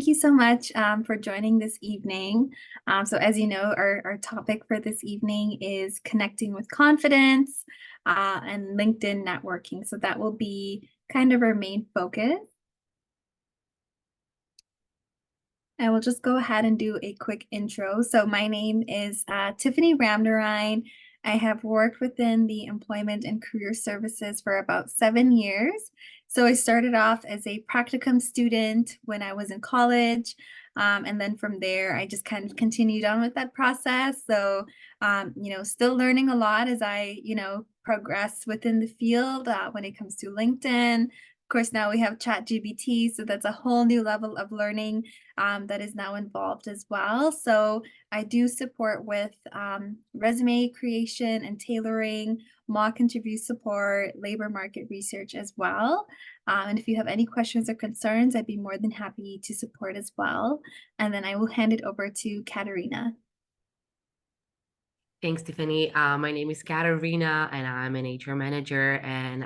Thank you so much for joining this evening. So as you know, our topic for this evening is connecting with confidence and LinkedIn networking. So that will be kind of our main focus. I will just go ahead and do a quick intro. So my name is Tiffany Ramnarine. I have worked within the employment and career services for about 7 years. So I started off as a practicum student when I was in college. And then from there, I just kind of continued on with that process. So, still learning a lot as I, progress within the field when it comes to LinkedIn. Of course, now we have ChatGPT, so that's a whole new level of learning that is now involved as well. So I do support with resume creation and tailoring, mock interview support, labor market research as well. And if you have any questions or concerns, I'd be more than happy to support as well. And then I will hand it over to Katerina. Thanks, Tiffany. My name is Katarina, and I'm an HR manager and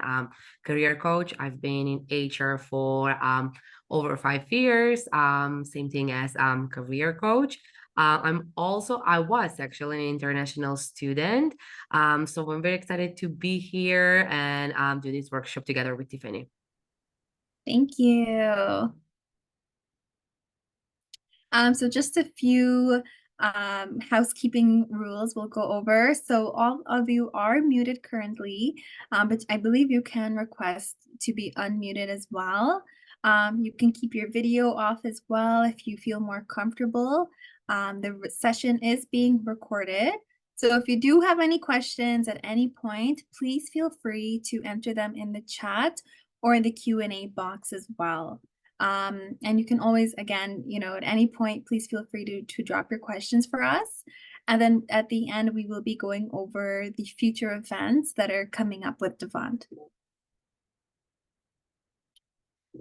career coach. I've been in HR for over 5 years, same thing as career coach. I was actually an international student. So I'm very excited to be here and do this workshop together with Tiffany. Thank you. So just a few housekeeping rules we'll go over. So all of you are muted currently, but I believe you can request to be unmuted as well. You can keep your video off as well if you feel more comfortable. The session is being recorded. So if you do have any questions at any point, please feel free to enter them in the chat or in the Q&A box as well. And you can always, again, at any point, please feel free to drop your questions for us. And then at the end, we will be going over the future events that are coming up with Devant.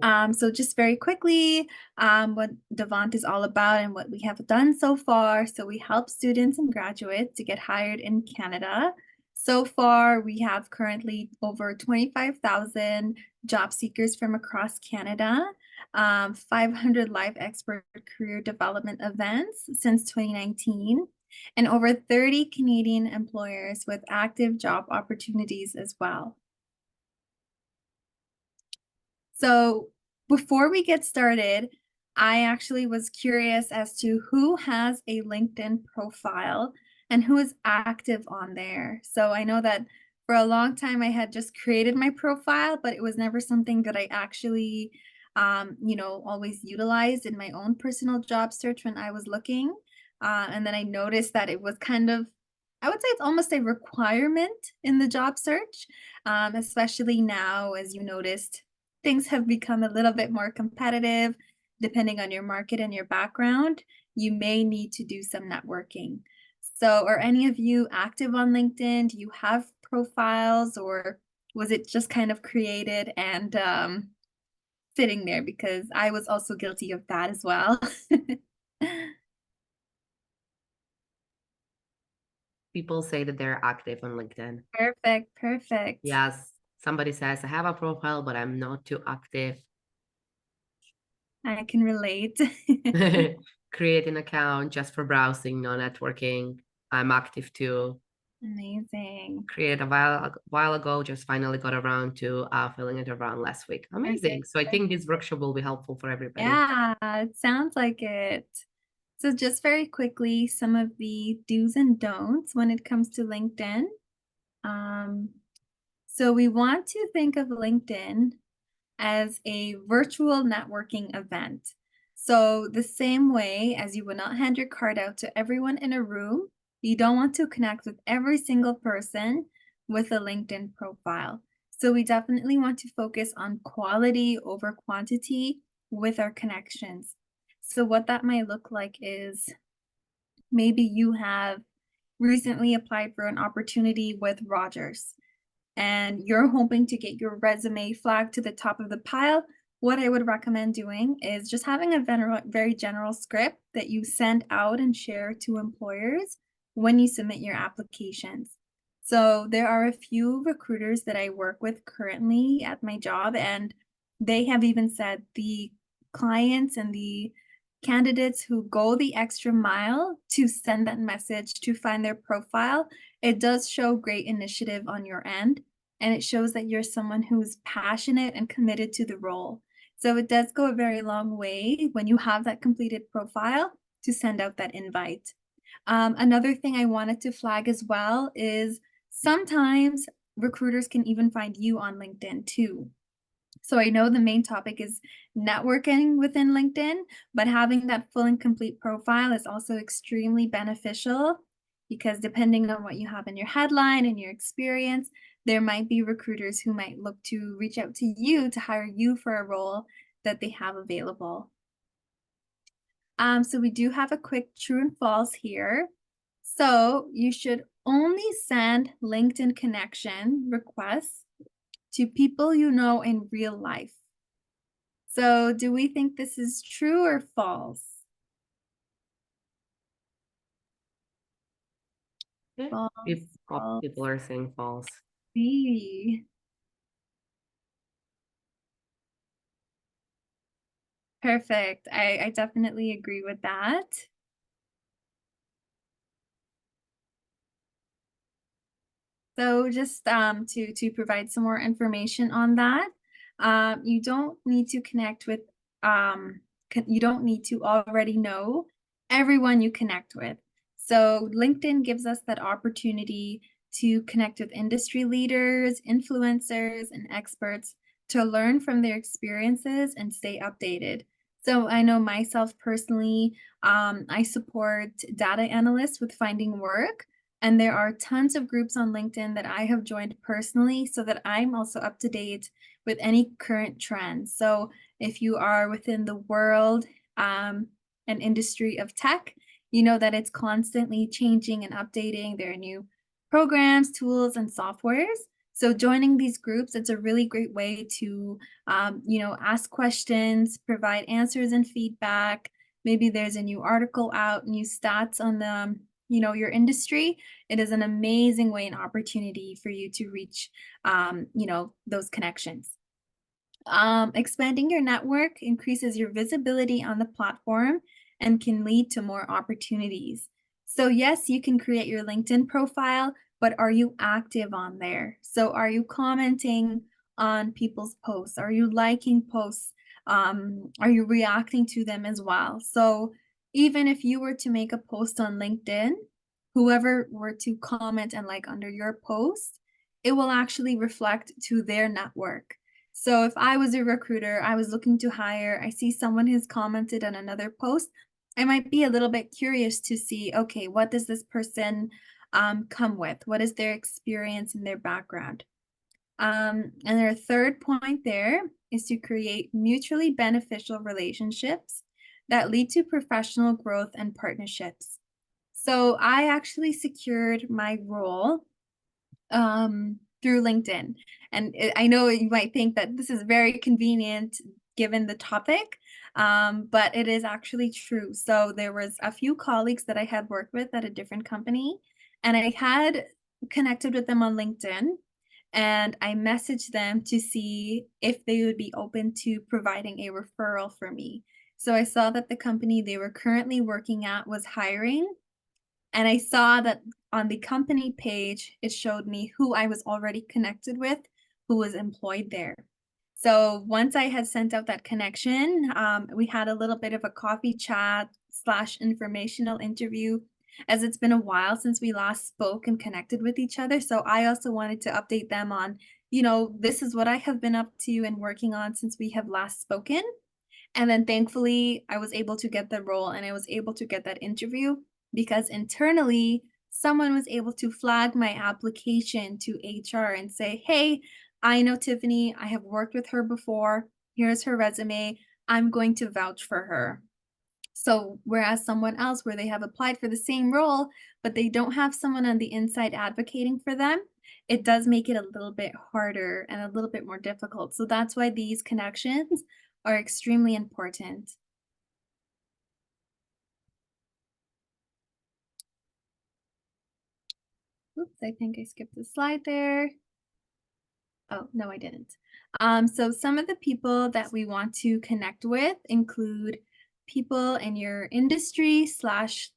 So just very quickly, what Devant is all about and what we have done so far. So we help students and graduates to get hired in Canada. So far, we have currently over 25,000 job seekers from across Canada, 500 live expert career development events since 2019, and over 30 Canadian employers with active job opportunities as well. So before we get started, I actually was curious as to who has a LinkedIn profile and who is active on there. So I know that for a long time I had just created my profile, but it was never something that I actually, always utilized in my own personal job search when I was looking. And then I noticed that it was kind of, I would say it's almost a requirement in the job search, especially now, as you noticed, things have become a little bit more competitive. Depending on your market and your background, you may need to do some networking. So are any of you active on LinkedIn? Do you have profiles, or was it just kind of created and sitting there? Because I was also guilty of that as well. People say that they're active on LinkedIn. Perfect, perfect. Yes, somebody says, I have a profile, but I'm not too active. I can relate. Create an account just for browsing, no networking. I'm active too. Amazing. Created a while ago, just finally got around to filling it around last week. Amazing. Perfect. So I think this workshop will be helpful for everybody. Yeah, it sounds like it. So just very quickly, some of the do's and don'ts when it comes to LinkedIn. Um, so we want to think of LinkedIn as a virtual networking event. So the same way as you would not hand your card out to everyone in a room, you don't want to connect with every single person with a LinkedIn profile. So we definitely want to focus on quality over quantity with our connections. So what that might look like is maybe you have recently applied for an opportunity with Rogers and you're hoping to get your resume flagged to the top of the pile. What I would recommend doing is just having a very general script that you send out and share to employers when you submit your applications. So there are a few recruiters that I work with currently at my job, and they have even said the clients and the candidates who go the extra mile to send that message to find their profile, it does show great initiative on your end. And it shows that you're someone who is passionate and committed to the role. So it does go a very long way when you have that completed profile to send out that invite. Another thing I wanted to flag as well is sometimes recruiters can even find you on LinkedIn too. So I know the main topic is networking within LinkedIn, but having that full and complete profile is also extremely beneficial because depending on what you have in your headline and your experience, there might be recruiters who might look to reach out to you to hire you for a role that they have available. So we do have a quick true and false here. So you should only send LinkedIn connection requests to people you know in real life. So do we think this is true or false? Yeah. False, People false. are saying false. B. Perfect. I definitely agree with that. So just to provide some more information on that, you don't need to connect with you don't need to already know everyone you connect with. So LinkedIn gives us that opportunity to connect with industry leaders, influencers, and experts to learn from their experiences and stay updated. So I know myself personally, I support data analysts with finding work. And there are tons of groups on LinkedIn that I have joined personally so that I'm also up to date with any current trends. So if you are within the world and industry of tech, you know that it's constantly changing and updating. There are new programs, tools, and softwares. So joining these groups, it's a really great way to, ask questions, provide answers and feedback. Maybe there's a new article out, new stats on the, your industry. It is an amazing way and opportunity for you to reach, those connections. Expanding your network increases your visibility on the platform and can lead to more opportunities. So, yes, you can create your LinkedIn profile, but are you active on there? So, are you commenting on people's posts? Are you liking posts? Are you reacting to them as well? So, even if you were to make a post on LinkedIn, whoever were to comment and like under your post, it will actually reflect to their network. So if I was a recruiter, I was looking to hire, I see someone has commented on another post, I might be a little bit curious to see, okay, what does this person come with? What is their experience and their background? And their third point there is to create mutually beneficial relationships that lead to professional growth and partnerships. So I actually secured my role through LinkedIn. And I know you might think that this is very convenient given the topic, but it is actually true. So there was a few colleagues that I had worked with at a different company, and I had connected with them on LinkedIn, and I messaged them to see if they would be open to providing a referral for me. So I saw that the company they were currently working at was hiring, and I saw that on the company page, it showed me who I was already connected with, who was employed there. So once I had sent out that connection, we had a little bit of a coffee chat slash informational interview, as it's been a while since we last spoke and connected with each other. So I also wanted to update them on, this is what I have been up to and working on since we have last spoken. And then thankfully, I was able to get the role and I was able to get that interview because internally, someone was able to flag my application to HR and say, hey, I know Tiffany. I have worked with her before. Here's her resume. I'm going to vouch for her. So, whereas someone else where they have applied for the same role, but they don't have someone on the inside advocating for them, it does make it a little bit harder and a little bit more difficult. So, that's why these connections are extremely important. Oops, I think I skipped the slide there. Oh, no, I didn't. So some of the people that we want to connect with include people in your industry slash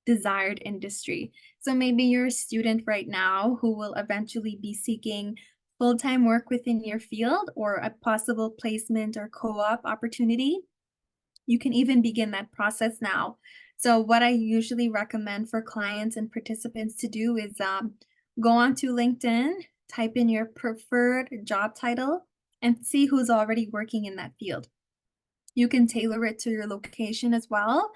desired industry. So maybe you're a student right now who will eventually be seeking full-time work within your field or a possible placement or co-op opportunity. You can even begin that process now. So what I usually recommend for clients and participants to do is go onto LinkedIn, type in your preferred job title, and see who's already working in that field. You can tailor it to your location as well.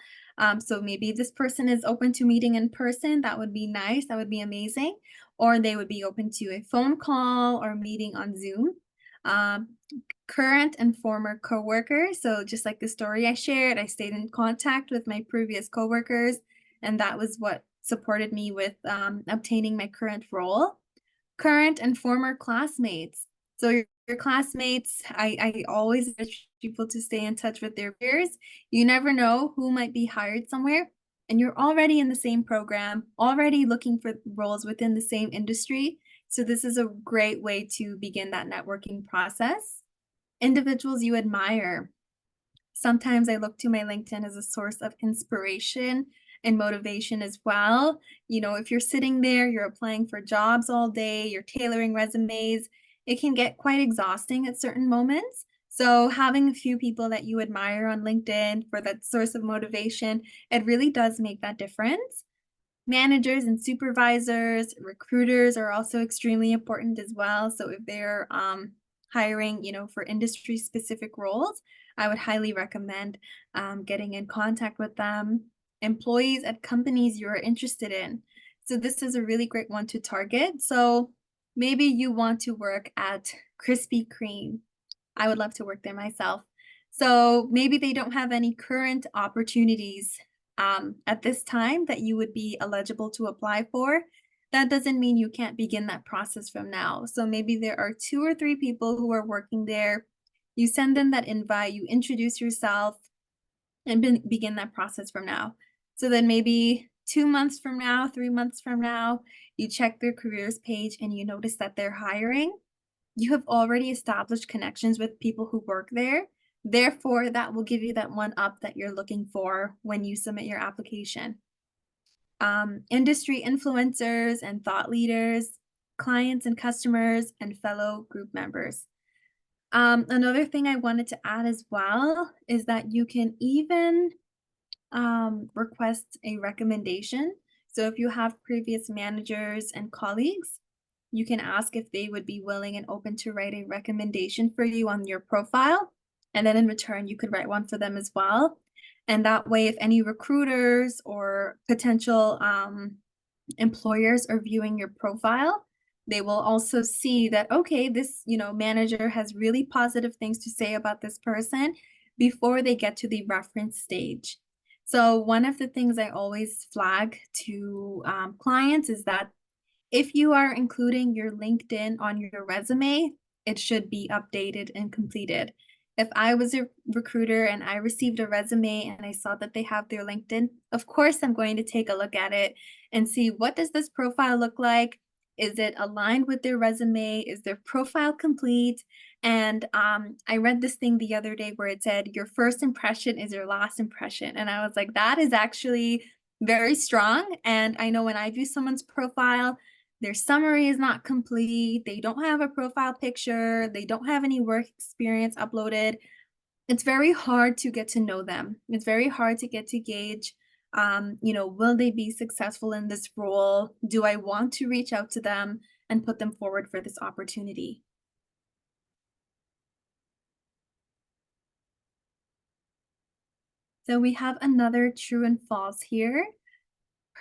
So maybe this person is open to meeting in person. That would be nice. That would be amazing. Or they would be open to a phone call or meeting on Zoom. Um, Current and former coworkers. So just like the story I shared, I stayed in contact with my previous coworkers, and that was what supported me with obtaining my current role. Current and former classmates. So your classmates, I always encourage people to stay in touch with their peers. You never know who might be hired somewhere, and you're already in the same program, already looking for roles within the same industry. So this is a great way to begin that networking process. Individuals you admire. Sometimes I look to my LinkedIn as a source of inspiration and motivation as well. You know, if you're sitting there, you're applying for jobs all day, you're tailoring resumes, it can get quite exhausting at certain moments. So, having a few people that you admire on LinkedIn for that source of motivation, it really does make that difference. Managers and supervisors, recruiters are also extremely important as well. So if they're hiring, you know, for industry specific roles, I would highly recommend getting in contact with them. Employees at companies you're interested in. So this is a really great one to target. So maybe you want to work at Krispy Kreme. I would love to work there myself. So maybe they don't have any current opportunities at this time that you would be eligible to apply for. That doesn't mean you can't begin that process from now. So maybe there are two or three people who are working there. You send them that invite, you introduce yourself, and begin that process from now. So then maybe 2 months from now, 3 months from now, you check their careers page and you notice that they're hiring. You have already established connections with people who work there. Therefore, that will give you that one up that you're looking for when you submit your application. Industry influencers and thought leaders, clients and customers, and fellow group members. Another thing I wanted to add as well is that you can even request a recommendation. So if you have previous managers and colleagues, you can ask if they would be willing and open to write a recommendation for you on your profile. And then in return, you could write one for them as well. And that way, if any recruiters or potential employers are viewing your profile, they will also see that, okay, this, you know, manager has really positive things to say about this person before they get to the reference stage. So one of the things I always flag to clients is that if you are including your LinkedIn on your resume, it should be updated and completed. If I was a recruiter and I received a resume and I saw that they have their LinkedIn, of course I'm going to take a look at it and see, what does this profile look like? Is it aligned with their resume? Is their profile complete? And I read this thing the other day where it said, your first impression is your last impression. And I was like, that is actually very strong. And I know when I view someone's profile, their summary is not complete, they don't have a profile picture, they don't have any work experience uploaded. It's very hard to get to know them. It's very hard to get to gauge, you know, will they be successful in this role? Do I want to reach out to them and put them forward for this opportunity? So we have another true and false here.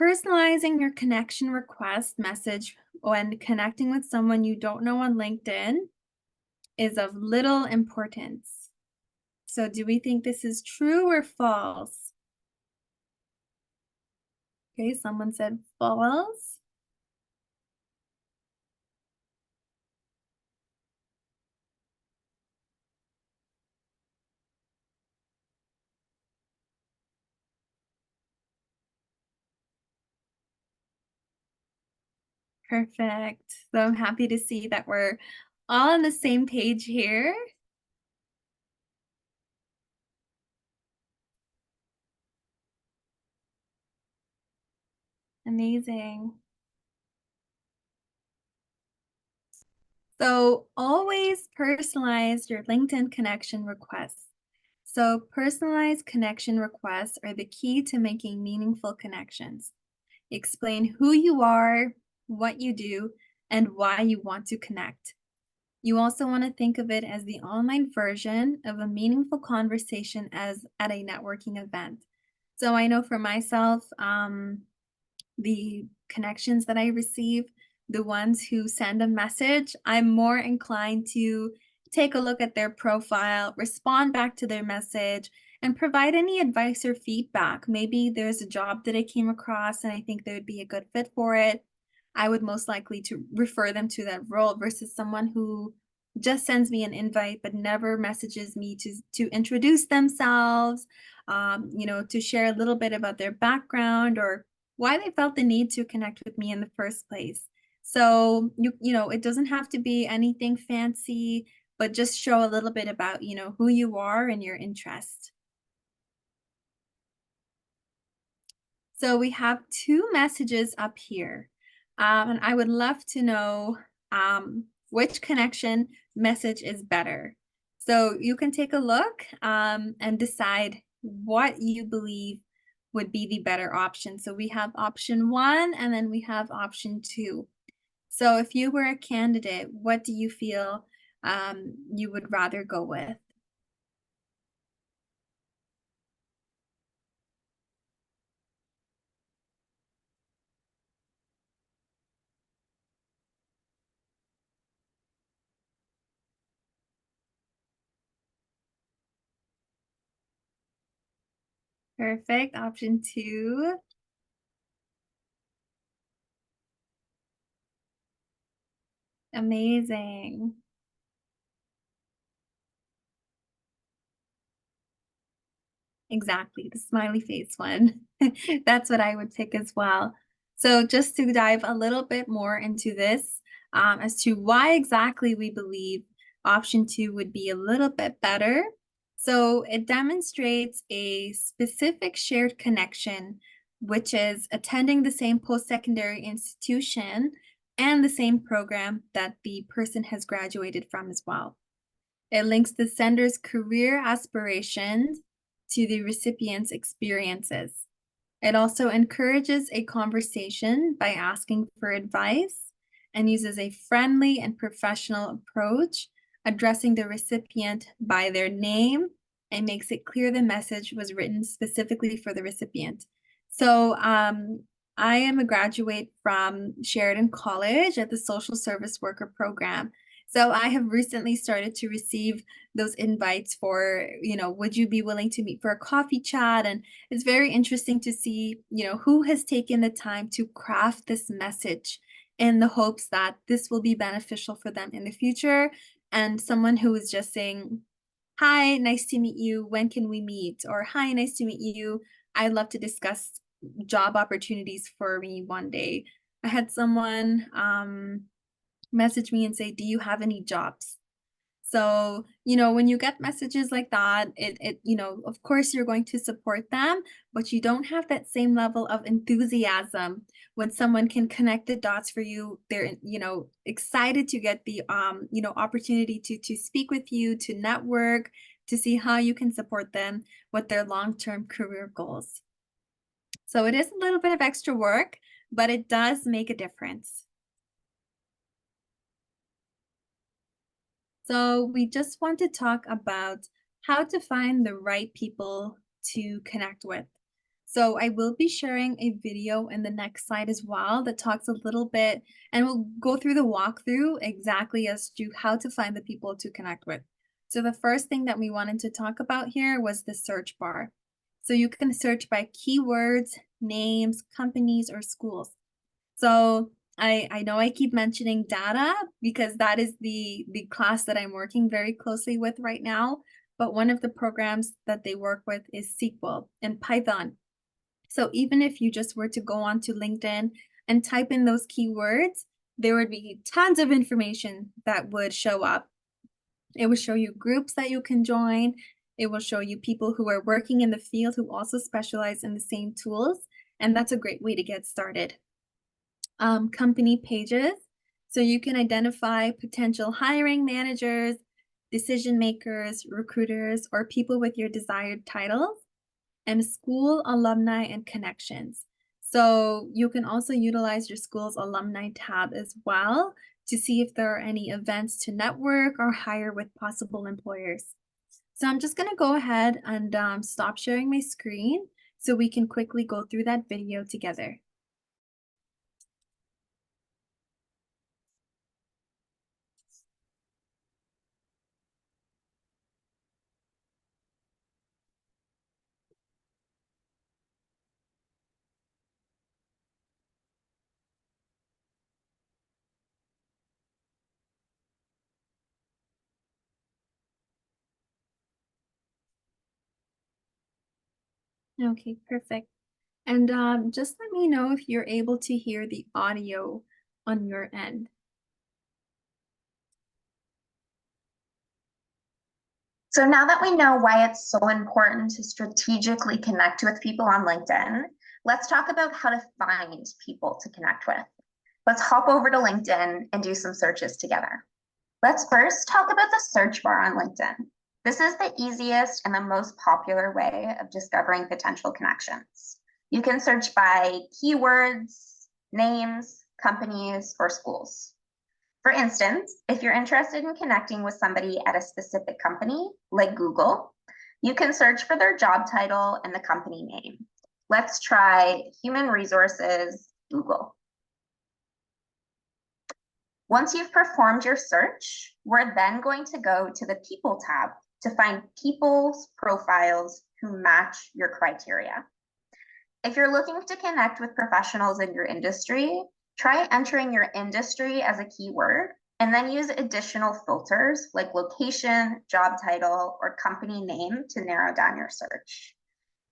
Personalizing your connection request message when connecting with someone you don't know on LinkedIn is of little importance. So do we think this is true or false? Okay, someone said false. Perfect. So I'm happy to see that we're all on the same page here. Amazing. So always personalize your LinkedIn connection requests. So personalized connection requests are the key to making meaningful connections. Explain who you are, what you do, and why you want to connect. You also want to think of it as the online version of a meaningful conversation as at a networking event. So I know for myself, the connections that I receive, the ones who send a message, I'm more inclined to take a look at their profile, respond back to their message, and provide any advice or feedback. Maybe there's a job that I came across and I think they would be a good fit for it. I would most likely to refer them to that role versus someone who just sends me an invite but never messages me to introduce themselves, to share a little bit about their background or why they felt the need to connect with me in the first place. So it doesn't have to be anything fancy, but just show a little bit about, who you are and your interest. So we have two messages up here. And I would love to know which connection message is better. So you can take a look and decide what you believe would be the better option. So we have option one and then we have option two. So if you were a candidate, what do you feel you would rather go with? Perfect. Option two. Amazing. Exactly, the smiley face one. That's what I would pick as well. So just to dive a little bit more into this, as to why exactly we believe option two would be a little bit better. So it demonstrates a specific shared connection, which is attending the same post-secondary institution and the same program that the person has graduated from as well. It links the sender's career aspirations to the recipient's experiences. It also encourages a conversation by asking for advice and uses a friendly and professional approach, addressing the recipient by their name and makes it clear the message was written specifically for the recipient. So, I am a graduate from Sheridan College at the Social Service Worker program. So I have recently started to receive those invites for, would you be willing to meet for a coffee chat? And it's very interesting to see, who has taken the time to craft this message in the hopes that this will be beneficial for them in the future. And someone who is just saying, hi, nice to meet you. When can we meet? Or hi, nice to meet you. I'd love to discuss job opportunities for me one day. I had someone message me and say, do you have any jobs? So, when you get messages like that, of course you're going to support them, but you don't have that same level of enthusiasm when someone can connect the dots for you. They're, excited to get the, opportunity to speak with you, to network, to see how you can support them with their long-term career goals. So it is a little bit of extra work, but it does make a difference. So we just want to talk about how to find the right people to connect with. So I will be sharing a video in the next slide as well that talks a little bit and we'll go through the walkthrough exactly as to how to find the people to connect with. So the first thing that we wanted to talk about here was the search bar. So you can search by keywords, names, companies, or schools. So I know I keep mentioning data because that is the class that I'm working very closely with right now. But one of the programs that they work with is SQL and Python. So even if you just were to go onto LinkedIn and type in those keywords, there would be tons of information that would show up. It will show you groups that you can join. It will show you people who are working in the field who also specialize in the same tools. and that's a great way to get started. Company pages. So you can identify potential hiring managers, decision makers, recruiters, or people with your desired titles, and school alumni and connections. So you can also utilize your school's alumni tab as well to see if there are any events to network or hire with possible employers. So I'm just going to go ahead and stop sharing my screen so we can quickly go through that video together. Okay, perfect. And just let me know if you're able to hear the audio on your end. So now that we know why it's so important to strategically connect with people on LinkedIn, let's talk about how to find people to connect with. Let's hop over to LinkedIn and do some searches together. Let's first talk about the search bar on LinkedIn. This is the easiest and the most popular way of discovering potential connections. You can search by keywords, names, companies, or schools. For instance, if you're interested in connecting with somebody at a specific company, like Google, you can search for their job title and the company name. Let's try Human Resources Google. Once you've performed your search, we're then going to go to the People tab to find people's profiles who match your criteria. If you're looking to connect with professionals in your industry, try entering your industry as a keyword and then use additional filters like location, job title, or company name to narrow down your search.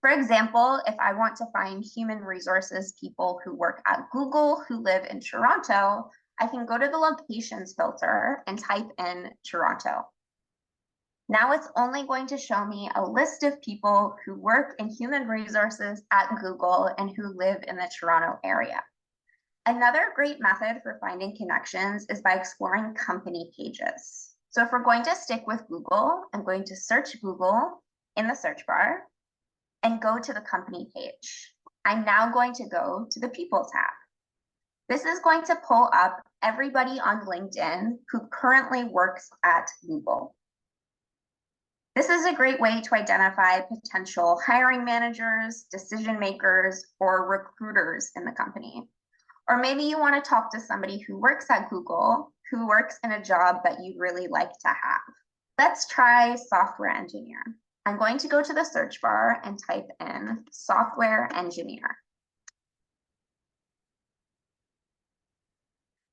For example, if I want to find human resources people who work at Google who live in Toronto, I can go to the locations filter and type in Toronto. Now it's only going to show me a list of people who work in human resources at Google and who live in the Toronto area. Another great method for finding connections is by exploring company pages. So if we're going to stick with Google, I'm going to search Google in the search bar and go to the company page. I'm now going to go to the People tab. This is going to pull up everybody on LinkedIn who currently works at Google. This is a great way to identify potential hiring managers, decision makers, or recruiters in the company. Or maybe you want to talk to somebody who works at Google, who works in a job that you'd really like to have. Let's try software engineer. I'm going to go to the search bar and type in software engineer.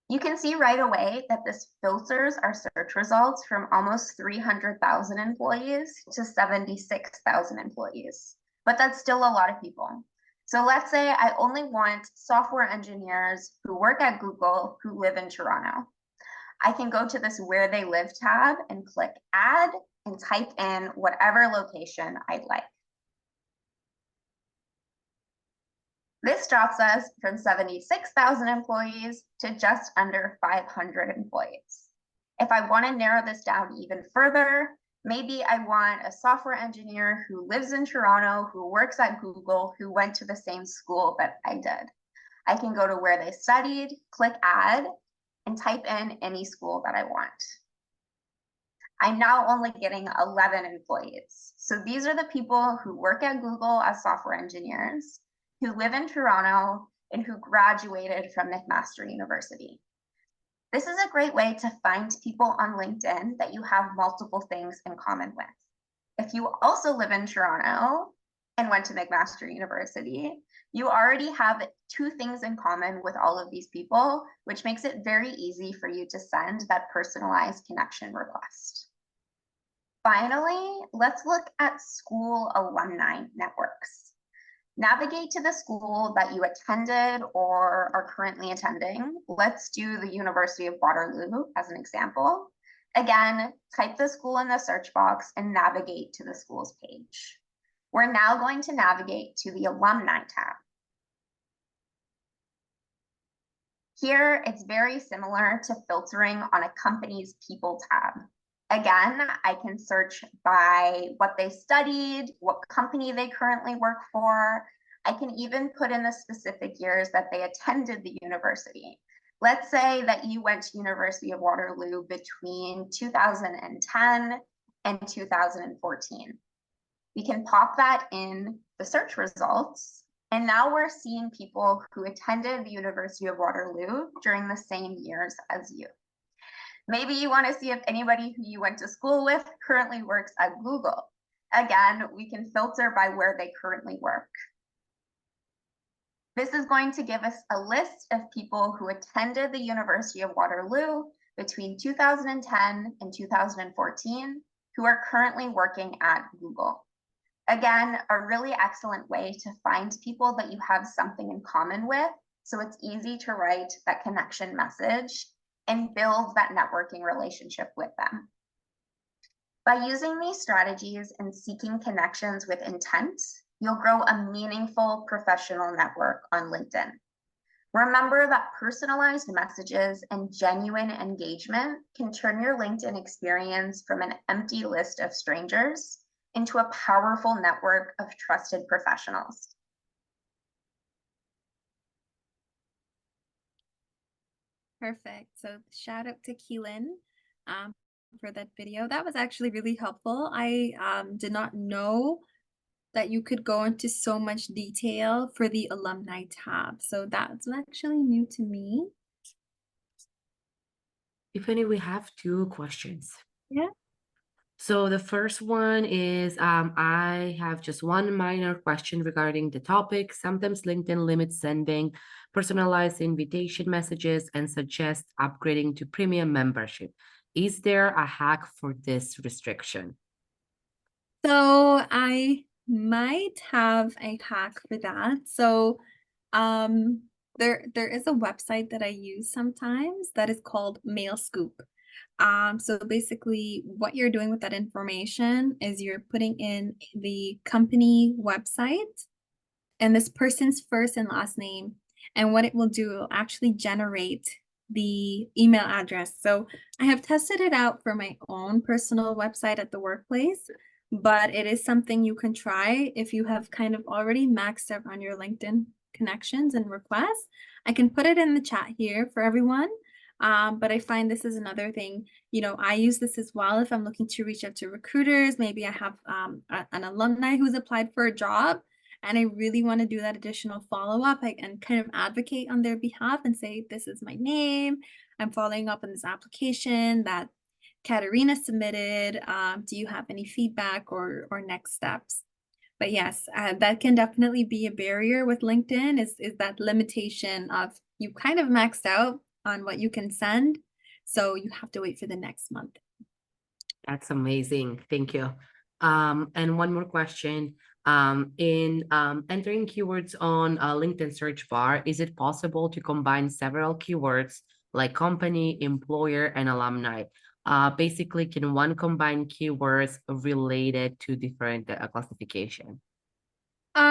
You can see right away that this filters our search results from almost 300,000 employees to 76,000 employees. But that's still a lot of people. So let's say I only want software engineers who work at Google who live in Toronto. I can go to this Where They Live tab and click Add and type in whatever location I'd like. This drops us from 76,000 employees to just under 500 employees. If I want to narrow this down even further, maybe I want a software engineer who lives in Toronto, who works at Google, who went to the same school that I did. I can go to where they studied, click Add, and type in any school that I want. I'm now only getting 11 employees. So these are the people who work at Google as software engineers, who live in Toronto, and who graduated from McMaster University. This is a great way to find people on LinkedIn that you have multiple things in common with. If you also live in Toronto and went to McMaster University, you already have 2 things in common with all of these people, which makes it very easy for you to send that personalized connection request. Finally, let's look at school alumni networks. Navigate to the school that you attended or are currently attending. Let's do the University of Waterloo as an example. Again, type the school in the search box and navigate to the school's page. We're now going to navigate to the Alumni tab. Here, it's very similar to filtering on a company's people tab. Again, I can search by what they studied, what company they currently work for. I can even put in the specific years that they attended the university. Let's say that you went to University of Waterloo between 2010 and 2014. We can pop that in the search results. And now we're seeing people who attended the University of Waterloo during the same years as you. Maybe you want to see if anybody who you went to school with currently works at Google. Again, we can filter by where they currently work. This is going to give us a list of people who attended the University of Waterloo between 2010 and 2014 who are currently working at Google. Again, a really excellent way to find people that you have something in common with, so it's easy to write that connection message and build that networking relationship with them. By using these strategies and seeking connections with intent, you'll grow a meaningful professional network on LinkedIn. Remember that personalized messages and genuine engagement can turn your LinkedIn experience from an empty list of strangers into a powerful network of trusted professionals. Perfect. So shout out to Keelan for that video. That was actually really helpful. I did not know that you could go into so much detail for the alumni tab. So that's actually new to me. Tiffany, we have two questions. Yeah. So the first one is I have just one minor question regarding the topic. Sometimes LinkedIn limits sending personalized invitation messages and suggests upgrading to premium membership. Is there a hack for this restriction? So I might have a hack for that. So there is a website that I use sometimes that is called Mail Scoop. So basically what you're doing with that information is you're putting in the company website and this person's first and last name. And what it will do, it will actually generate the email address. So I have tested it out for my own personal website at the workplace, but it is something you can try if you have kind of already maxed out on your LinkedIn connections and requests. I can put it in the chat here for everyone. But I find this is another thing, I use this as well if I'm looking to reach out to recruiters. Maybe I have an alumni who's applied for a job and I really want to do that additional follow-up and kind of advocate on their behalf and say, this is my name. I'm following up on this application that Katerina submitted. Do you have any feedback or next steps? But yes, that can definitely be a barrier with LinkedIn is that limitation of you kind of maxed out on what you can send. So you have to wait for the next month. That's amazing. Thank you. And one more question. In entering keywords on a LinkedIn search bar, is it possible to combine several keywords like company, employer, and alumni? Basically, can one combine keywords related to different classification?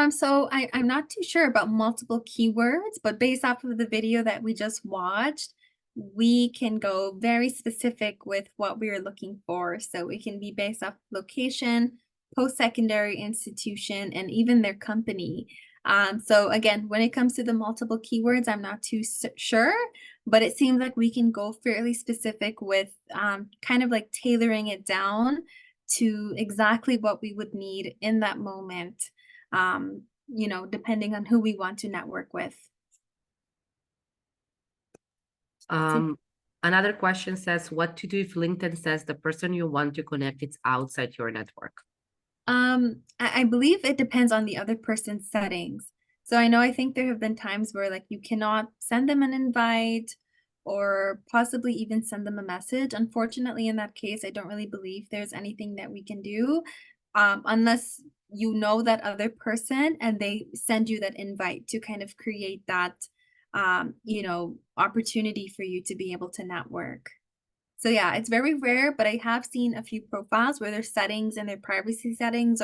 So I'm not too sure about multiple keywords, but based off of the video that we just watched, we can go very specific with what we are looking for. So it can be based off location, post-secondary institution, and even their company. So again, when it comes to the multiple keywords, I'm not too sure, but it seems like we can go fairly specific with kind of like tailoring it down to exactly what we would need in that moment. Depending on who we want to network with. Another question says, what to do if LinkedIn says the person you want to connect is outside your network? I believe it depends on the other person's settings. So I think there have been times where like you cannot send them an invite or possibly even send them a message. Unfortunately, in that case, I don't really believe there's anything that we can do unless you know that other person and they send you that invite to kind of create that, opportunity for you to be able to network. So yeah, it's very rare, but I have seen a few profiles where their settings and their privacy settings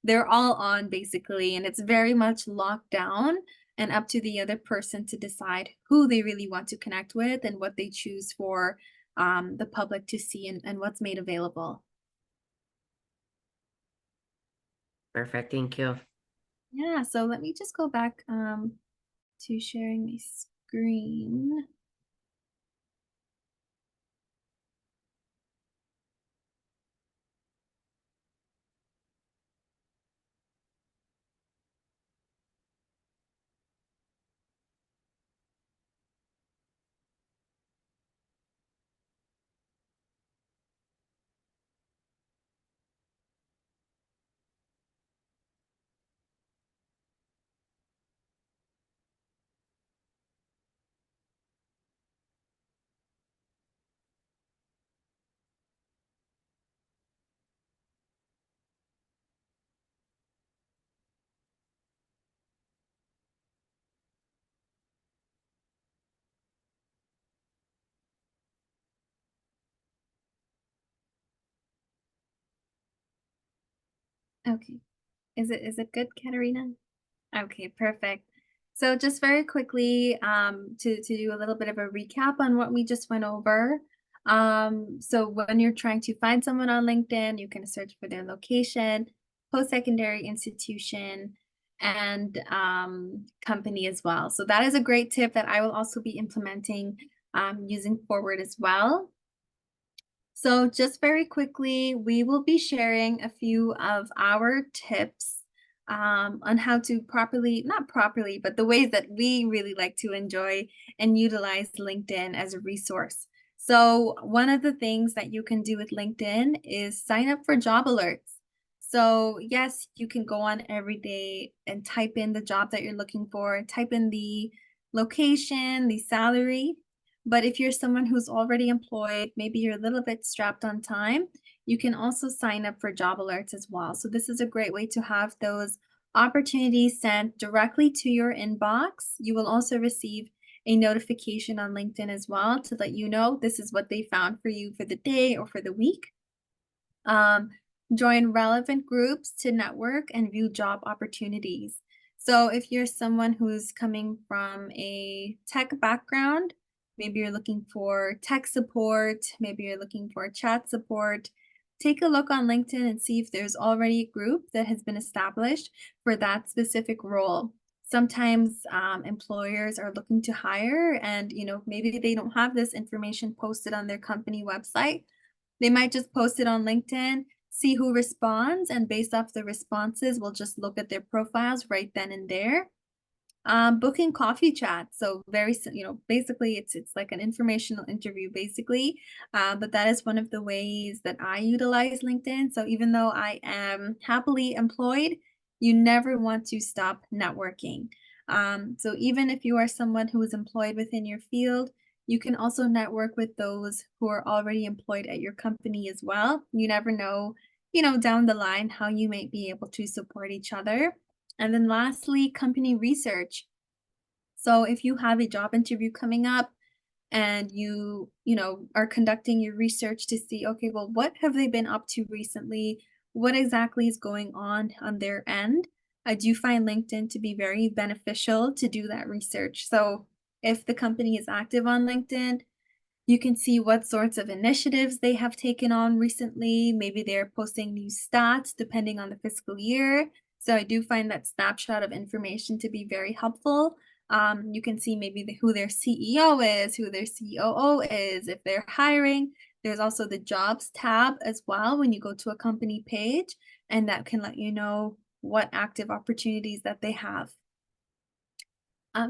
they're all on basically, and it's very much locked down. and up to the other person to decide who they really want to connect with and what they choose for the public to see and what's made available. Perfect. Thank you. Yeah, so let me just go back to sharing my screen. Okay. Is it good, Katerina? Okay, perfect. So just very quickly, to do a little bit of a recap on what we just went over. So when you're trying to find someone on LinkedIn, you can search for their location, post-secondary institution, and company as well. So that is a great tip that I will also be implementing using forward as well. So just very quickly, we will be sharing a few of our tips on how to properly, not properly, but the ways that we really like to enjoy and utilize LinkedIn as a resource. So one of the things that you can do with LinkedIn is sign up for job alerts. So yes, you can go on every day and type in the job that you're looking for, type in the location, the salary, but if you're someone who's already employed, maybe you're a little bit strapped on time, you can also sign up for job alerts as well. So this is a great way to have those opportunities sent directly to your inbox. You will also receive a notification on LinkedIn as well to let you know this is what they found for you for the day or for the week. Um, Join relevant groups to network and view job opportunities. So if you're someone who's coming from a tech background, maybe you're looking for tech support, maybe you're looking for chat support, take a look on LinkedIn and see if there's already a group that has been established for that specific role. Sometimes employers are looking to hire and maybe they don't have this information posted on their company website. They might just post it on LinkedIn, see who responds, and based off the responses, we'll just look at their profiles right then and there. Booking coffee chats. So basically it's like an informational interview basically. But that is one of the ways that I utilize LinkedIn. So even though I am happily employed, you never want to stop networking. So even if you are someone who is employed within your field, you can also network with those who are already employed at your company as well. You never know, down the line how you might be able to support each other. And then lastly, company research. So if you have a job interview coming up and you are conducting your research to see, okay, well, what have they been up to recently? What exactly is going on their end? I do find LinkedIn to be very beneficial to do that research. So if the company is active on LinkedIn, you can see what sorts of initiatives they have taken on recently. Maybe they're posting new stats depending on the fiscal year. So I do find that snapshot of information to be very helpful. You can see maybe who their CEO is, who their COO is, if they're hiring. There's also the jobs tab as well when you go to a company page, and that can let you know what active opportunities that they have.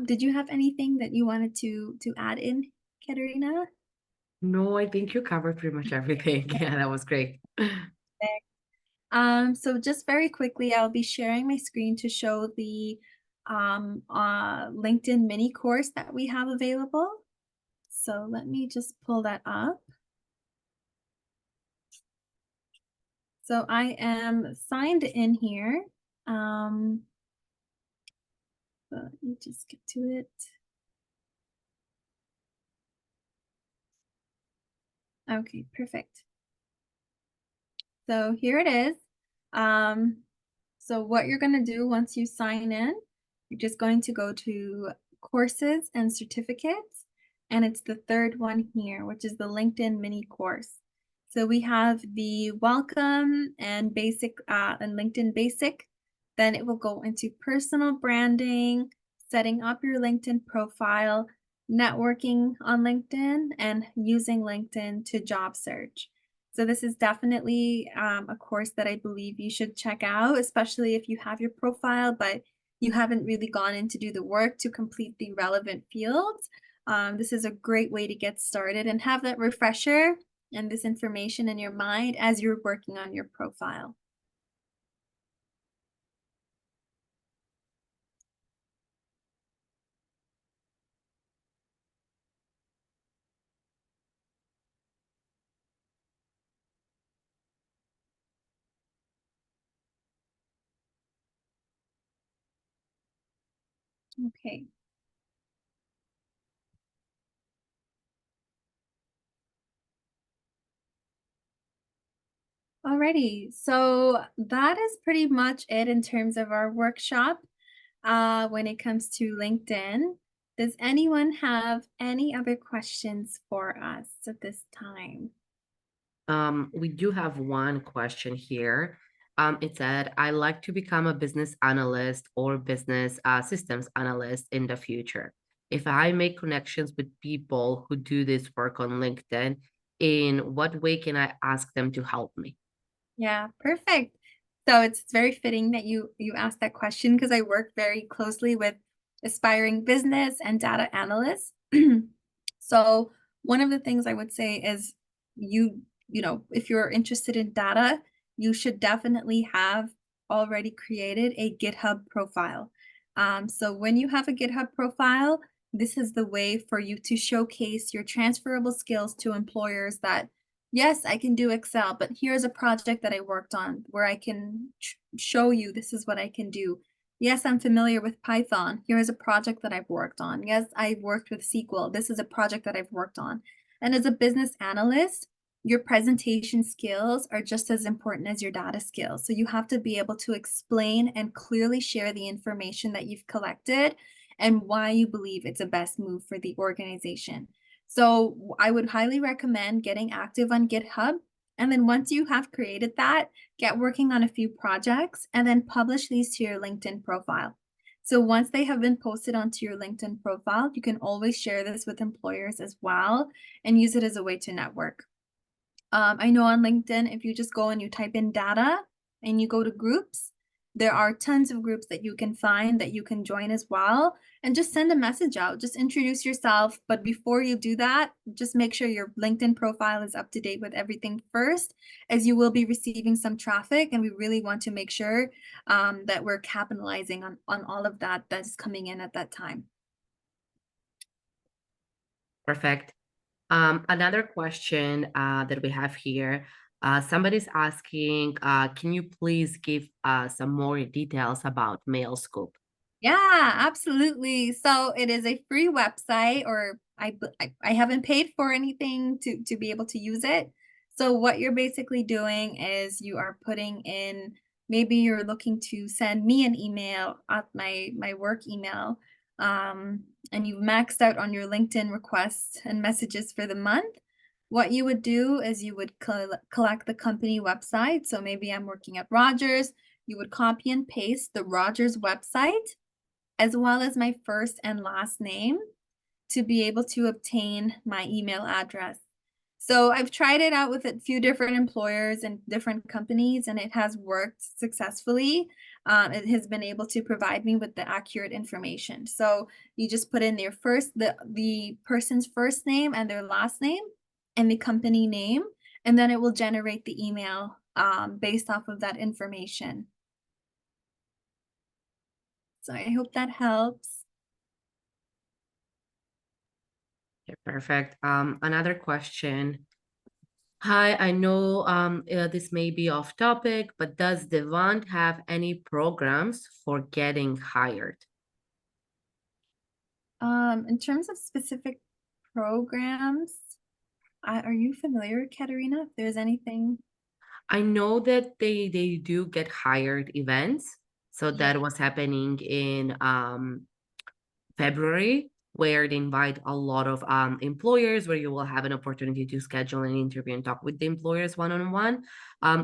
Did you have anything that you wanted to add in, Katerina? No, I think you covered pretty much everything. Yeah, that was great. So just very quickly, I'll be sharing my screen to show the LinkedIn mini course that we have available. So let me just pull that up. So I am signed in here. So let me just get to it. Okay, perfect. So here it is. So what you're going to do once you sign in You're just going to go to courses and certificates, and it's the third one here, which is the LinkedIn mini course. So we have the welcome and basic and LinkedIn basic. Then it will go into personal branding, setting up your LinkedIn profile, networking on LinkedIn, and using LinkedIn to job search. So this is definitely a course that I believe you should check out, especially if you have your profile, but you haven't really gone in to do the work to complete the relevant fields. This is a great way to get started and have that refresher and this information in your mind as you're working on your profile. Okay. Alrighty, so that is pretty much it in terms of our workshop when it comes to LinkedIn. Does anyone have any other questions for us at this time? We do have one question here. It said, I like to become a business analyst or business systems analyst in the future. If I make connections with people who do this work on LinkedIn, in what way can I ask them to help me? Yeah, perfect. So it's very fitting that you asked that question because I work very closely with aspiring business and data analysts. So one of the things I would say is if you're interested in data, you should definitely have already created a GitHub profile. So when you have a GitHub profile, this is the way for you to showcase your transferable skills to employers that yes, I can do Excel, but here's a project that I worked on where I can show you this is what I can do. Yes, I'm familiar with Python. Here's a project that I've worked on. Yes, I've worked with SQL. This is a project that I've worked on. And as a business analyst, your presentation skills are just as important as your data skills. So you have to be able to explain and clearly share the information that you've collected and why you believe it's a best move for the organization. So I would highly recommend getting active on GitHub. And then once you have created that, get working on a few projects and then publish these to your LinkedIn profile. So once they have been posted onto your LinkedIn profile, you can always share this with employers as well and use it as a way to network. I know on LinkedIn, if you just go and you type in data and you go to groups, there are tons of groups that you can find that you can join as well. And just send a message out, just introduce yourself. But before you do that, just make sure your LinkedIn profile is up to date with everything first, as you will be receiving some traffic. And we really want to make sure that we're capitalizing on all of that that's coming in at that time. Perfect. Another question that we have here, somebody's asking, can you please give some more details about MailScoop? Yeah, absolutely. So it is a free website, or I haven't paid for anything to be able to use it. So what you're basically doing is you are putting in, maybe you're looking to send me an email at my work email, and you've maxed out on your LinkedIn requests and messages for the month. What you would do is you would collect the company website. So maybe I'm working at Rogers. You would copy and paste the Rogers website as well as my first and last name to be able to obtain my email address. So I've tried it out with a few different employers and different companies, and it has worked successfully. It has been able to provide me with the accurate information. So you just put in the person's first name and their last name and the company name, and then it will generate the email based off of that information. So I hope that helps. Okay, perfect. Another question. Hi, I know this may be off topic, but does Devant have any programs for getting hired? In terms of specific programs, are you familiar, Katerina? If there's anything. I know that they do get hired events. So Yeah. that was happening in February, where they invite a lot of employers, where you will have an opportunity to schedule an interview and talk with the employers one-on-one.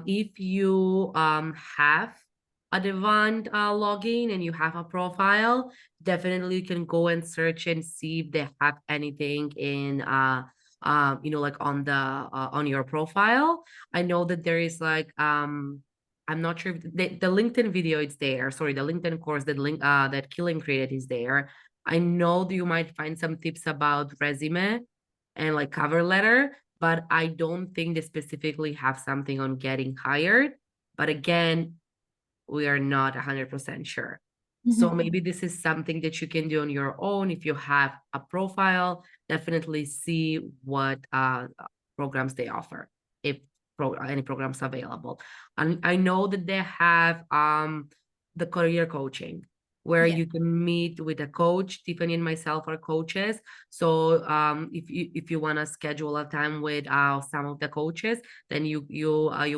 If you have a Devant login and you have a profile, definitely you can go and search and see if they have anything in like on your profile. I know that there is like I'm not sure if the LinkedIn video is there. Sorry, the LinkedIn course that Killing created is there. I know that you might find some tips about resume and like cover letter, but I don't think they specifically have something on getting hired. But again, we are not 100% sure. So Mhm. maybe this is something that you can do on your own. If you have a profile, definitely see what programs they offer, if any programs available. And I know that they have the career coaching, where Yeah. you can meet with a coach. Tiffany and myself are coaches. So if you want to schedule a time with some of the coaches, then you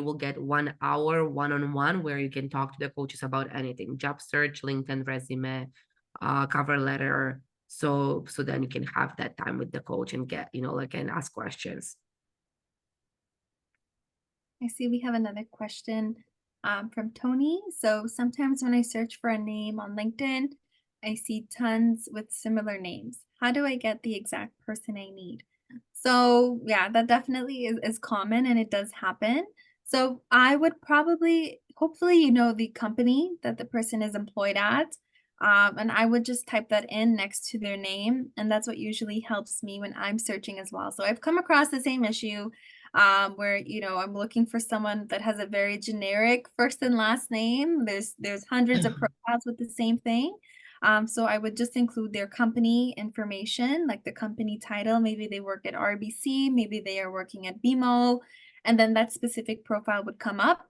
will get 1 hour one-on-one where you can talk to the coaches about anything: job search, LinkedIn resume, cover letter. So then you can have that time with the coach and get and ask questions. I see we have another question from Tony. So sometimes when I search for a name on LinkedIn, I see tons with similar names. How do I get the exact person I need? So yeah, that definitely is common and it does happen. So I would probably, hopefully, you know the company that the person is employed at. And I would just type that in next to their name. And that's what usually helps me when I'm searching as well. So I've come across the same issue where I'm looking for someone that has a very generic first and last name. There's hundreds of profiles with the same thing. So I would just include their company information, like the company title. Maybe they work at RBC, maybe they are working at BMO, and then that specific profile would come up.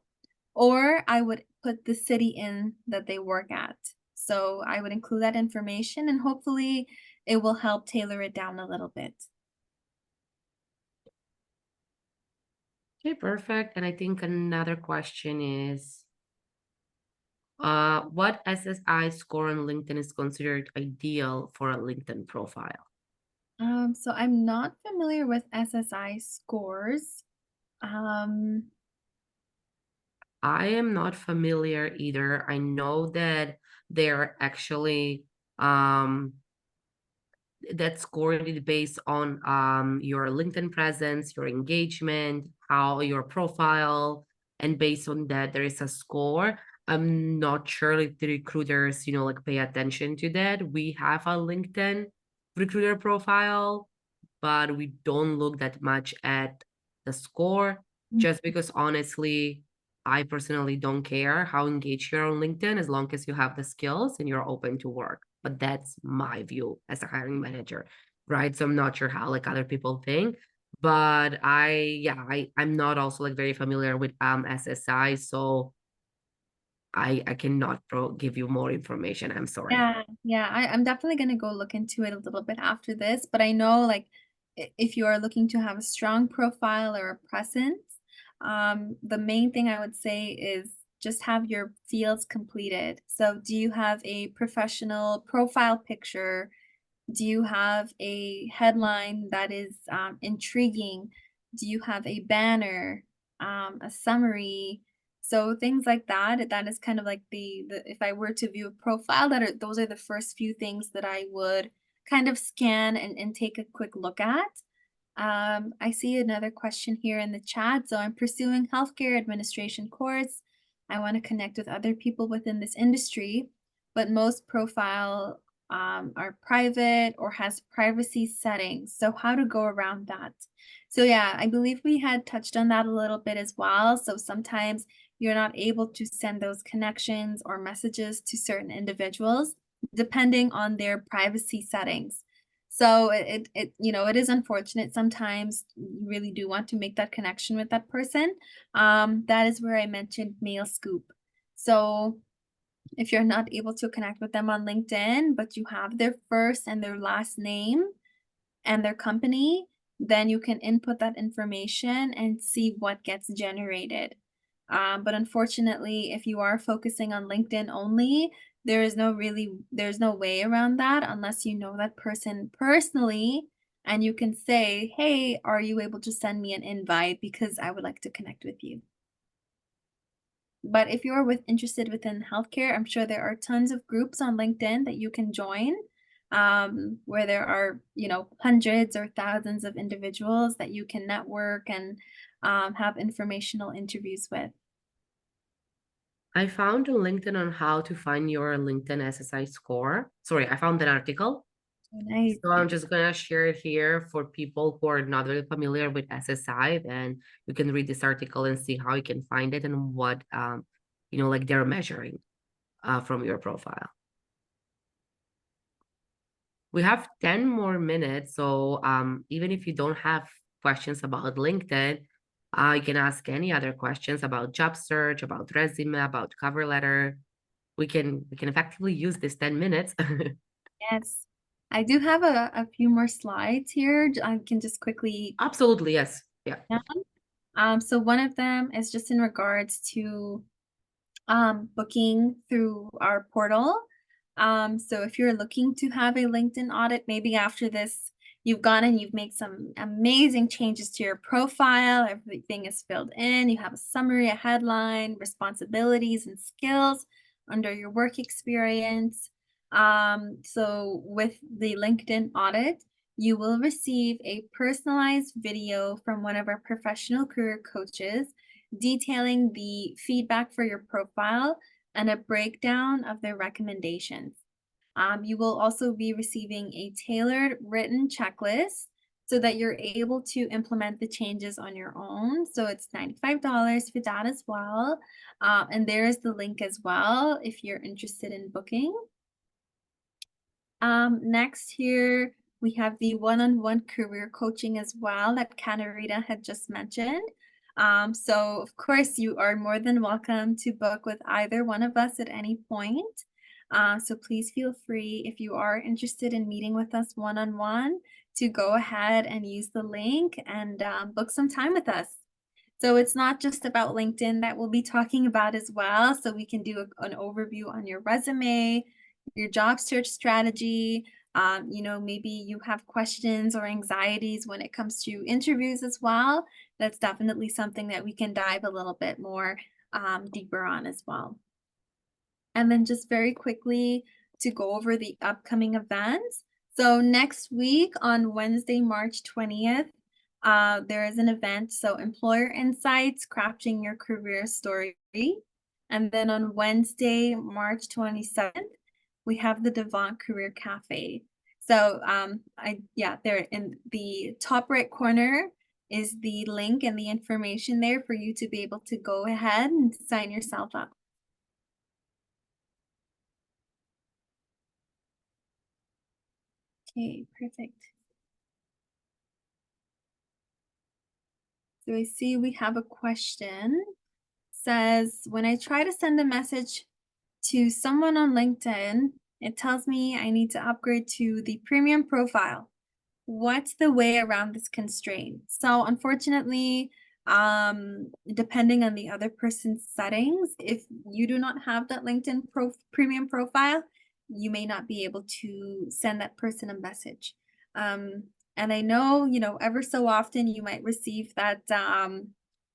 Or I would put the city in that they work at. So I would include that information and hopefully it will help tailor it down a little bit. Okay, perfect. And I think another question is, what SSI score on LinkedIn is considered ideal for a LinkedIn profile? So I'm not familiar with SSI scores. Um, I am not familiar either. I know that they're actually um that scored it based on your LinkedIn presence, your engagement, how your profile, and based on that there is a score. I'm not sure if the recruiters, like pay attention to that. We have a LinkedIn recruiter profile, but we don't look that much at the score, just because honestly, I personally don't care how engaged you're on LinkedIn as long as you have the skills and you're open to work. But that's my view as a hiring manager, right? So I'm not sure how like other people think. But I'm not also like very familiar with SSI, so I cannot give you more information. I'm sorry. yeah, I'm definitely gonna go look into it a little bit after this, but I know like if you are looking to have a strong profile or a presence, the main thing I would say is just have your fields completed. So do you have a professional profile picture? Do you have a headline that is intriguing? Do you have a banner, a summary? So things like that. That is kind of like the if I were to view a profile, those are the first few things that I would kind of scan and take a quick look at. I see another question here in the chat. So I'm pursuing healthcare administration course. I want to connect with other people within this industry, but most profile are private or has privacy settings. So how to go around that? So yeah, I believe we had touched on that a little bit as well. So sometimes you're not able to send those connections or messages to certain individuals depending on their privacy settings. So it is unfortunate sometimes you really do want to make that connection with that person. That is where I mentioned Mail Scoop. So if you're not able to connect with them on LinkedIn, but you have their first and their last name and their company, then you can input that information and see what gets generated. But unfortunately, if you are focusing on LinkedIn only, there's no way around that unless you know that person personally and you can say, "Hey, are you able to send me an invite because I would like to connect with you?" But if you're interested within healthcare, I'm sure there are tons of groups on LinkedIn that you can join, where there are, hundreds or thousands of individuals that you can network and have informational interviews with. I found on LinkedIn on how to find your LinkedIn SSI score. Sorry, I found an article. So nice. So I'm just gonna share it here for people who are not very familiar with SSI. Then you can read this article and see how you can find it and what like they're measuring from your profile. We have 10 more minutes, so even if you don't have questions about LinkedIn, you can ask any other questions about job search, about resume, about cover letter. We can effectively use this 10 minutes. Yes. I do have a few more slides here. I can just quickly. Absolutely, yes. Yeah. So one of them is just in regards to booking through our portal. So if you're looking to have a LinkedIn audit, maybe after this, you've gone and you've made some amazing changes to your profile. Everything is filled in. You have a summary, a headline, responsibilities, and skills under your work experience. So with the LinkedIn audit, you will receive a personalized video from one of our professional career coaches detailing the feedback for your profile and a breakdown of their recommendations. You will also be receiving a tailored written checklist so that you're able to implement the changes on your own. So it's $95 for that as well. And there is the link as well if you're interested in booking. Next here, we have the one-on-one career coaching as well that Katarina had just mentioned. So of course you are more than welcome to book with either one of us at any point. So please feel free if you are interested in meeting with us one-on-one to go ahead and use the link and book some time with us. So it's not just about LinkedIn that we'll be talking about as well. So we can do an overview on your resume, your job search strategy. Maybe you have questions or anxieties when it comes to interviews as well. That's definitely something that we can dive a little bit more deeper on as well. And then just very quickly to go over the upcoming events. So next week on Wednesday, March 20th, there is an event. So Employer Insights, Crafting Your Career Story. And then on Wednesday, March 27th, we have the Devant Career Cafe. So there in the top right corner is the link and the information there for you to be able to go ahead and sign yourself up. Okay, perfect. So I see we have a question. Says, when I try to send a message to someone on LinkedIn, it tells me I need to upgrade to the premium profile. What's the way around this constraint? So unfortunately, depending on the other person's settings, if you do not have that LinkedIn premium profile, you may not be able to send that person a message. And I know, ever so often you might receive that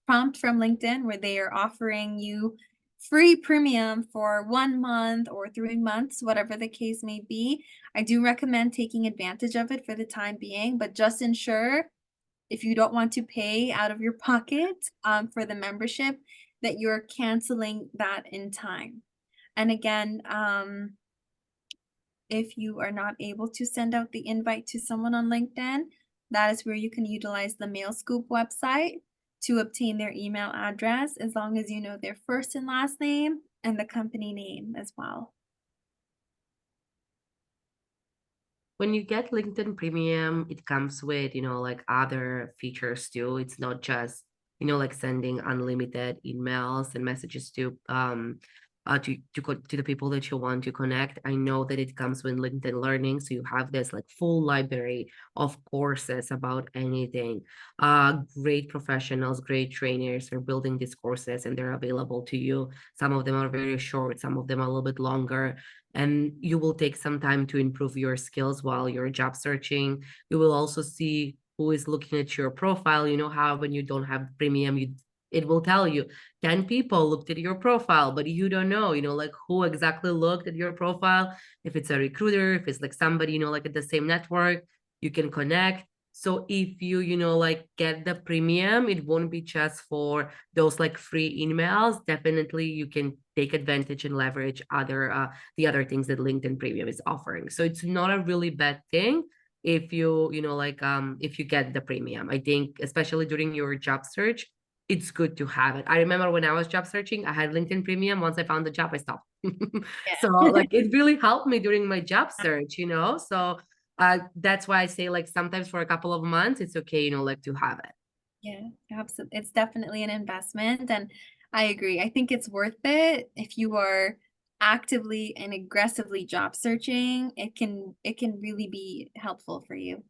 prompt from LinkedIn where they are offering you free premium for 1 month or 3 months, whatever the case may be. I do recommend taking advantage of it for the time being, but just ensure if you don't want to pay out of your pocket for the membership that you're canceling that in time. And again, if you are not able to send out the invite to someone on LinkedIn, that is where you can utilize the MailScoop website to obtain their email address, as long as you know their first and last name and the company name as well. When you get LinkedIn Premium, it comes with, like other features too. It's not just, like sending unlimited emails and messages to to the people that you want to connect. I know that it comes with LinkedIn Learning, so you have this like full library of courses about anything. Great professionals, great trainers are building these courses, and they're available to you. Some of them are very short, some of them are a little bit longer, and you will take some time to improve your skills while you're job searching. You will also see who is looking at your profile. You know how when you don't have premium, it will tell you 10 people looked at your profile, but you don't know, like who exactly looked at your profile. If it's a recruiter, if it's like somebody, like at the same network, you can connect. So if you, like get the premium, it won't be just for those like free emails. Definitely you can take advantage and leverage the other things that LinkedIn Premium is offering. So it's not a really bad thing if you, if you get the premium. I think especially during your job search, it's good to have it. I remember when I was job searching, I had LinkedIn Premium. Once I found the job, I stopped. So like it really helped me during my job search, So that's why I say like sometimes for a couple of months, it's okay, like to have it. Yeah, absolutely. It's definitely an investment, and I agree. I think it's worth it if you are actively and aggressively job searching. It can really be helpful for you.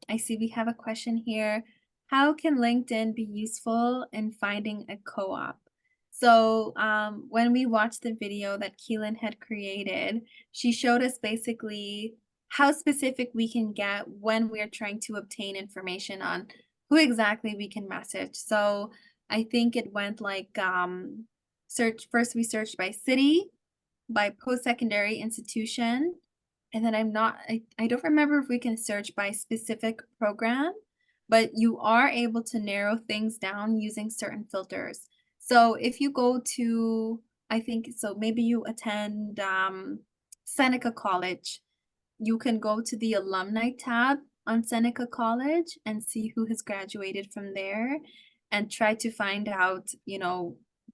I see we have a question here. How can LinkedIn be useful in finding a co-op? So, when we watched the video that Keelan had created, she showed us basically how specific we can get when we're trying to obtain information on who exactly we can message. So, I think it went like search first, we searched by city, by post-secondary institution, and then I don't remember if we can search by specific program, but you are able to narrow things down using certain filters. So if you go to, I think, so maybe you attend Seneca College, you can go to the alumni tab on Seneca College and see who has graduated from there and try to find out,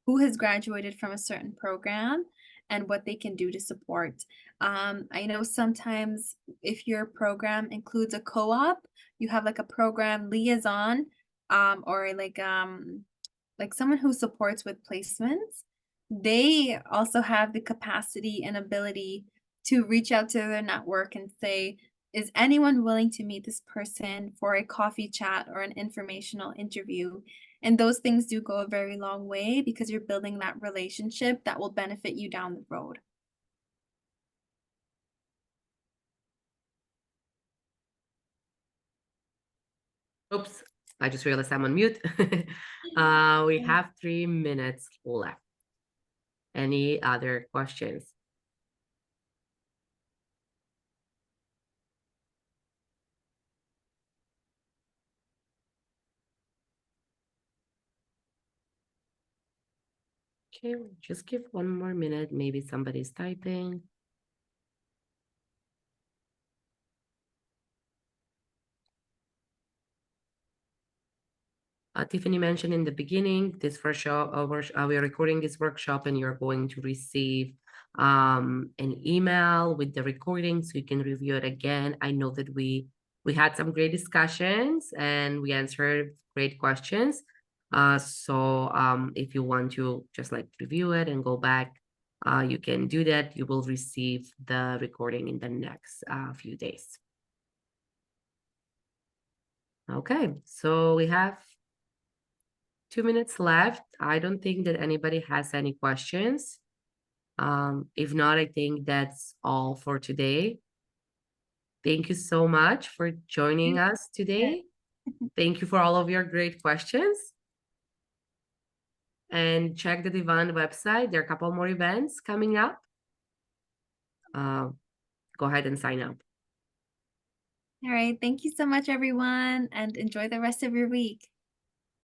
who has graduated from a certain program and what they can do to support. I know sometimes if your program includes a co-op, you have like a program liaison, or like someone who supports with placements. They also have the capacity and ability to reach out to their network and say, is anyone willing to meet this person for a coffee chat or an informational interview? And those things do go a very long way because you're building that relationship that will benefit you down the road. Oops, I just realized I'm on mute. We have 3 minutes left. Any other questions? Okay, we'll just give 1 more minute. Maybe somebody's typing. Tiffany mentioned in the beginning, this workshop, we are recording this workshop, and you're going to receive an email with the recording so you can review it again. I know that we had some great discussions and we answered great questions. So if you want to just like review it and go back, you can do that. You will receive the recording in the next few days. Okay, so we have 2 minutes left. I don't think that anybody has any questions. If not, I think that's all for today. Thank you so much for joining us today. Thank you for all of your great questions. And check the Divan website. There are a couple more events coming up. Go ahead and sign up. All right. Thank you so much, everyone, and enjoy the rest of your week.